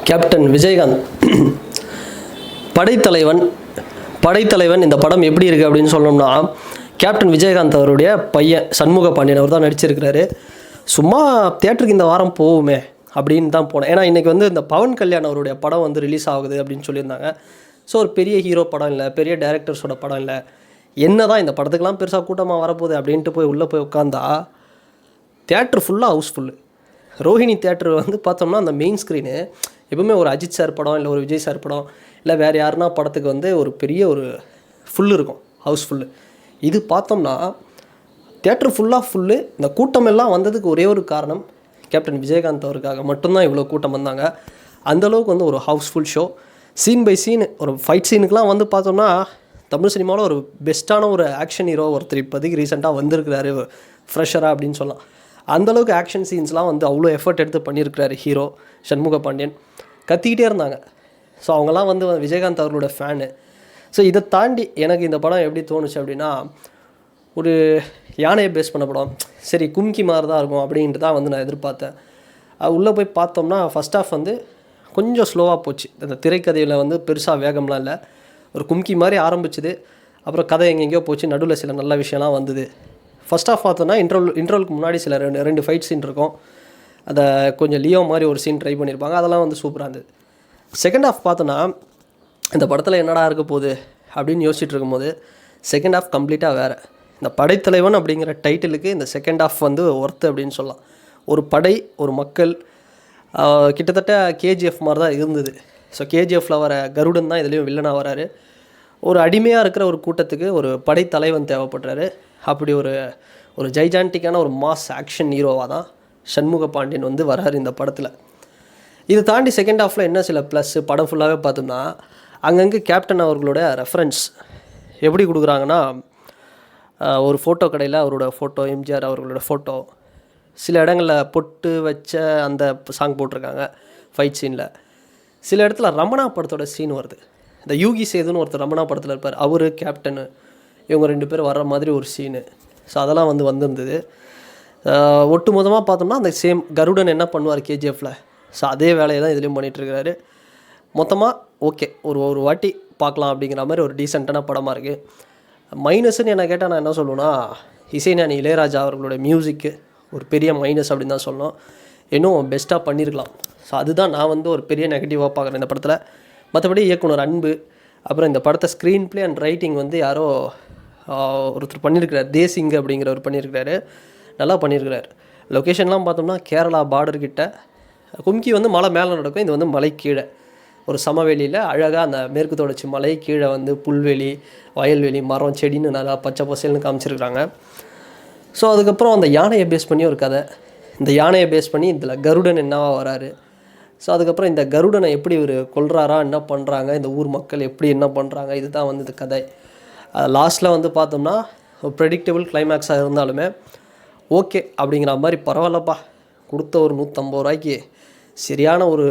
Captain Vijayakanth படைத்தலைவன் இந்த படம் எப்படி இருக்குது அப்படின்னு சொன்னோம்னா, கேப்டன் விஜயகாந்த் அவருடைய பையன் சண்முக பாண்டியன் அவர் தான் நடிச்சிருக்கிறாரு. சும்மா தியேட்டருக்கு இந்த வாரம் போகுமே அப்படின்னு தான் போனேன். ஏன்னா இன்றைக்கி வந்து இந்த பவன் கல்யாண் அவருடைய படம் வந்து ரிலீஸ் ஆகுது அப்படின்னு சொல்லியிருந்தாங்க. ஸோ ஒரு பெரிய ஹீரோ படம் இல்லை, பெரிய டைரக்டர்ஸோட படம் இல்லை, என்ன தான் இந்த படத்துக்கெலாம் பெருசாக கூட்டமாக வரப்போகுது அப்படின்ட்டு போய் உள்ளே போய் உட்காந்தா தியேட்ரு ஃபுல்லாக ஹவுஸ்ஃபுல்லு. ரோஹிணி தியேட்டர் வந்து பார்த்தோம்னா அந்த மெயின் ஸ்க்ரீனு எப்பவுமே ஒரு அஜித் சார் படம் இல்லை ஒரு விஜய் சார் படம் இல்லை வேறு யாருன்னா படத்துக்கு வந்து ஒரு பெரிய ஒரு ஃபுல்லு இருக்கும், ஹவுஸ்ஃபுல்லு. இது பார்த்தோம்னா தியேட்டர் ஃபுல்லு. இந்த கூட்டம் எல்லாம் வந்ததுக்கு ஒரே ஒரு காரணம் கேப்டன் விஜயகாந்த் அவருக்காக மட்டும்தான் இவ்வளோ கூட்டம் வந்தாங்க. அந்தளவுக்கு வந்து ஒரு housefull show. Scene by scene ஒரு ஃபைட் சீனுக்கெலாம் வந்து பார்த்தோம்னா தமிழ் சினிமாவில் ஒரு பெஸ்ட்டான ஒரு ஆக்ஷன் ஹீரோ ஒருத்தர் இப்போதைக்கு ரீசெண்டாக வந்திருக்கிறாரு ஃப்ரெஷராக அப்படின்னு சொல்லலாம். அந்தளவுக்கு ஆக்ஷன் சீன்ஸ்லாம் வந்து அவ்வளோ எஃபர்ட் எடுத்து பண்ணியிருக்கிறாரு ஹீரோ சண்முக பாண்டியன். கத்திக்கிட்டே இருந்தாங்க. ஸோ அவங்களாம் வந்து விஜயகாந்த் அவர்களோட ஃபேனு. ஸோ இதை தாண்டி எனக்கு இந்த படம் எப்படி தோணுச்சு அப்படின்னா, ஒரு யானையை பேஸ் பண்ண படம், சரி கும்கி மாதிரி தான் இருக்கும் அப்படின்ட்டு தான் வந்து நான் எதிர்பார்த்தேன். உள்ளே போய் பார்த்தோம்னா ஃபஸ்ட் ஆஃப் வந்து கொஞ்சம் ஸ்லோவாக போச்சு. அந்த திரைக்கதையில் வந்து பெருசாக வேகம்லாம் இல்லை, ஒரு கும்கி மாதிரி ஆரம்பிச்சுது. அப்புறம் கதை எங்கெங்கேயோ போச்சு, நடுவில் சில நல்ல விஷயம்லாம் வந்தது. ஃபஸ்ட் ஆஃப் பார்த்தோன்னா இன்ட்ரோலுக்கு முன்னாடி சில ரெண்டு ஃபைட் சீன் இருக்கும். அதை கொஞ்சம் லியோ மாதிரி ஒரு சீன் ட்ரை பண்ணியிருப்பாங்க, அதெல்லாம் வந்து சூப்பராக இருந்தது. செகண்ட் ஆஃப் பார்த்தோன்னா இந்த படத்தில் என்னடா இருக்க போகுது அப்படின்னு யோசிச்சுட்டு இருக்கும்போது செகண்ட் ஆஃப் கம்ப்ளீட்டாக வேறு. இந்த படைத்தலைவன் அப்படிங்கிற டைட்டிலுக்கு இந்த செகண்ட் ஆஃப் வந்து ஒர்த்து அப்படின்னு சொல்லலாம். ஒரு படை, ஒரு மக்கள், கிட்டத்தட்ட கேஜிஎஃப் மாதிரி தான் இருந்தது. ஸோ கேஜிஎஃப்பில் வர கருடன் தான் இதுலேயும் வில்லனாக வராரு. ஒரு அடிமையாக இருக்கிற ஒரு கூட்டத்துக்கு ஒரு படைத்தலைவன் தேவைப்படுறாரு. அப்படி ஒரு ஜைஜான்டிக்கான ஒரு மாஸ் ஆக்ஷன் ஹீரோவாக தான் சண்முக பாண்டியன் வந்து வராரு இந்த படத்தில். இது தாண்டி செகண்ட் ஹாஃபில் என்ன சில ப்ளஸ்ஸு படம் ஃபுல்லாகவே பார்த்தோம்னா, அங்கங்கே கேப்டன் அவர்களோட ரெஃபரன்ஸ் எப்படி கொடுக்குறாங்கன்னா, ஒரு ஃபோட்டோ கடையில் அவரோட ஃபோட்டோ, எம்ஜிஆர் அவர்களோட ஃபோட்டோ, சில இடங்களில் பொட்டு வச்ச அந்த சாங் போட்டிருக்காங்க ஃபைட் சீனில். சில இடத்துல ரமணா படத்தோட சீன் வருது. இந்த யூகி சேதுன்னு ஒருத்தர் ரமணா படத்தில் இருப்பார், அவர் கேப்டனு, இவங்க 2 பேர் வர்ற மாதிரி ஒரு சீனு. ஸோ அதெல்லாம் வந்து வந்திருந்தது. ஒட்டு மொத்தமாக பார்த்தோம்னா அந்த சேம் கருடன் என்ன பண்ணுவார் கேஜிஎஃப்பில், ஸோ அதே வேலையை தான் இதுலேயும் பண்ணிகிட்ருக்கிறாரு. மொத்தமாக ஓகே, ஒரு வாட்டி பார்க்கலாம் அப்படிங்கிற மாதிரி ஒரு டீசெண்டான படமாக இருக்குது. மைனஸ்ன்னு என்ன கேட்டால் நான் என்ன சொல்லுவேன்னா, இசைஞானி இளையராஜா அவர்களோட மியூசிக்கு ஒரு பெரிய மைனஸ் அப்படின்னு தான் சொல்லணும். இன்னும் பெஸ்ட்டாக பண்ணியிருக்கலாம். ஸோ அதுதான் நான் வந்து ஒரு பெரிய நெகட்டிவாக பார்க்குறேன் இந்த படத்தில். மற்றபடி இயக்குனர் அன்பு, அப்புறம் இந்த படத்தை ஸ்க்ரீன் ப்ளே அண்ட் ரைட்டிங் வந்து யாரோ ஒருத்தர் பண்ணியிருக்கிறார், தேசிங் அப்படிங்கிறவர் பண்ணியிருக்கிறாரு. நல்லா பண்ணியிருக்கிறார். லொக்கேஷன்லாம் பார்த்தோம்னா கேரளா பார்டர்கிட்ட, கும்கி வந்து மலை மேலே நடக்கும், இது வந்து மலை கீழே ஒரு சமவெளியில் அழகாக அந்த மேற்கு தொடர்ச்சி மலை கீழே வந்து புல்வெளி, வயல்வெளி, மரம், செடின்னு நல்லா பச்சை பசேல்னு காமிச்சிருக்கிறாங்க. ஸோ அதுக்கப்புறம் அந்த யானையை பேஸ் பண்ணி ஒரு கதை, இந்த யானையை பேஸ் பண்ணி இதில் கருடன் என்னவா வராரு. ஸோ அதுக்கப்புறம் இந்த கருடனை எப்படி இவர் கொல்றாரா, என்ன பண்ணுறாங்க, இந்த ஊர் மக்கள் எப்படி என்ன பண்ணுறாங்க, இதுதான் வந்து இந்த கதை. லாஸ்ட்டில் வந்து பார்த்தோம்னா ஒரு ப்ரெடிக்டபிள் கிளைமேக்ஸாக இருந்தாலுமே ஓகே அப்படிங்கிற மாதிரி, பரவாயில்லப்பா கொடுத்த ஒரு 150 ரூபாய்க்கு சரியான ஒரு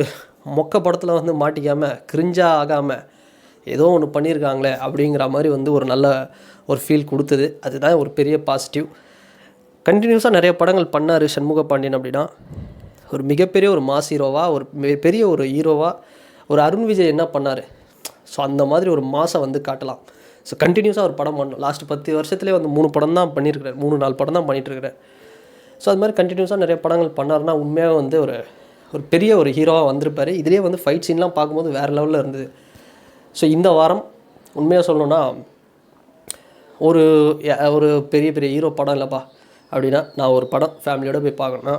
மொக்க படத்தில் வந்து மாட்டிக்காமல் கிரிஞ்சாக ஆகாமல் ஏதோ ஒன்று பண்ணியிருக்காங்களே அப்படிங்கிற மாதிரி வந்து ஒரு நல்ல ஒரு ஃபீல் கொடுத்தது. அதுதான் ஒரு பெரிய பாசிட்டிவ். கண்டினியூஸாக நிறைய படங்கள் பண்ணார் சண்முக பாண்டியன் அப்படின்னா, ஒரு மிகப்பெரிய ஒரு மாஸ் ஹீரோவாக, ஒரு பெரிய ஒரு ஹீரோவாக, ஒரு அருண் விஜய் என்ன பண்ணார், ஸோ அந்த மாதிரி ஒரு மாசை வந்து காட்டலாம். ஸோ கண்டினியூஸாக ஒரு படம் பண்ணணும். லாஸ்ட் 10 வருஷத்துலேயே வந்து 3 படம் தான் பண்ணியிருக்கிறார், 3-4 படம் தான் பண்ணிகிட்ருக்கிறார். ஸோ அது மாதிரி கண்டினியூஸாக நிறைய படங்கள் பண்ணார்னா உண்மையாக வந்து ஒரு பெரிய ஒரு ஹீரோவாக வந்திருப்பார். இதுலேயே வந்து ஃபைட் சீன்லாம் பார்க்கும்போது வேறு லெவலில் இருந்தது. ஸோ இந்த வாரம் உண்மையாக சொல்லணுன்னா ஒரு பெரிய பெரிய ஹீரோ படம் இல்லைப்பா அப்படின்னா, நான் ஒரு படம் ஃபேமிலியோடு போய் பார்க்கணுன்னா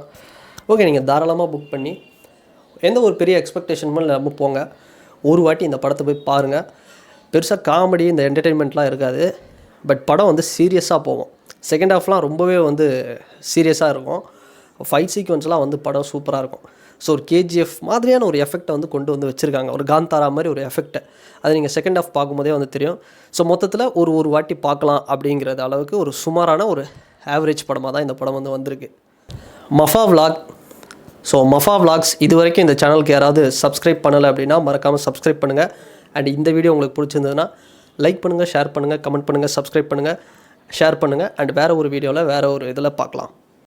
ஓகே, நீங்கள் தாராளமாக புக் பண்ணி எந்த ஒரு பெரிய எக்ஸ்பெக்டேஷனும் இல்லாமல் போங்க. ஒரு வாட்டி இந்த படத்தை போய் பாருங்கள். பெருசாக காமெடி இந்த என்டர்டெயின்மெண்ட்லாம் இருக்காது, பட் படம் வந்து சீரியஸாக போகும். செகண்ட் ஹாஃப்லாம் ரொம்பவே வந்து சீரியஸாக இருக்கும். ஃபைட் சீக்வன்ஸ்லாம் வந்து படம் சூப்பராக இருக்கும். ஸோ ஒரு கேஜிஎஃப் மாதிரியான ஒரு எஃபெக்டை வந்து கொண்டு வந்து வச்சுருக்காங்க, ஒரு காந்தாரா மாதிரி ஒரு எஃபெக்டை. அது நீங்கள் செகண்ட் ஹாஃப் பார்க்கும்போதே வந்து தெரியும். ஸோ மொத்தத்தில் ஒரு வாட்டி பார்க்கலாம் அப்படிங்கிறது அளவுக்கு ஒரு சுமாரான ஒரு ஆவரேஜ் படமாக தான் இந்த படம் வந்து வந்திருக்கு. மஃபா விலாக். ஸோ மஃபா விலாக்ஸ் இது வரைக்கும் இந்த சேனலுக்கு யாராவது சப்ஸ்கிரைப் பண்ணலை அப்படின்னா மறக்காமல் சப்ஸ்கிரைப் பண்ணுங்கள். அண்ட் இந்த வீடியோ உங்களுக்கு பிடிச்சிருந்ததுன்னா லைக் பண்ணுங்கள், ஷேர் பண்ணுங்கள், கமெண்ட் பண்ணுங்கள், சப்ஸ்கிரைப் பண்ணுங்கள், ஷேர் பண்ணுங்கள். அண்ட் வேறு ஒரு வீடியோவில் வேறு ஒரு இதில் பார்க்கலாம்.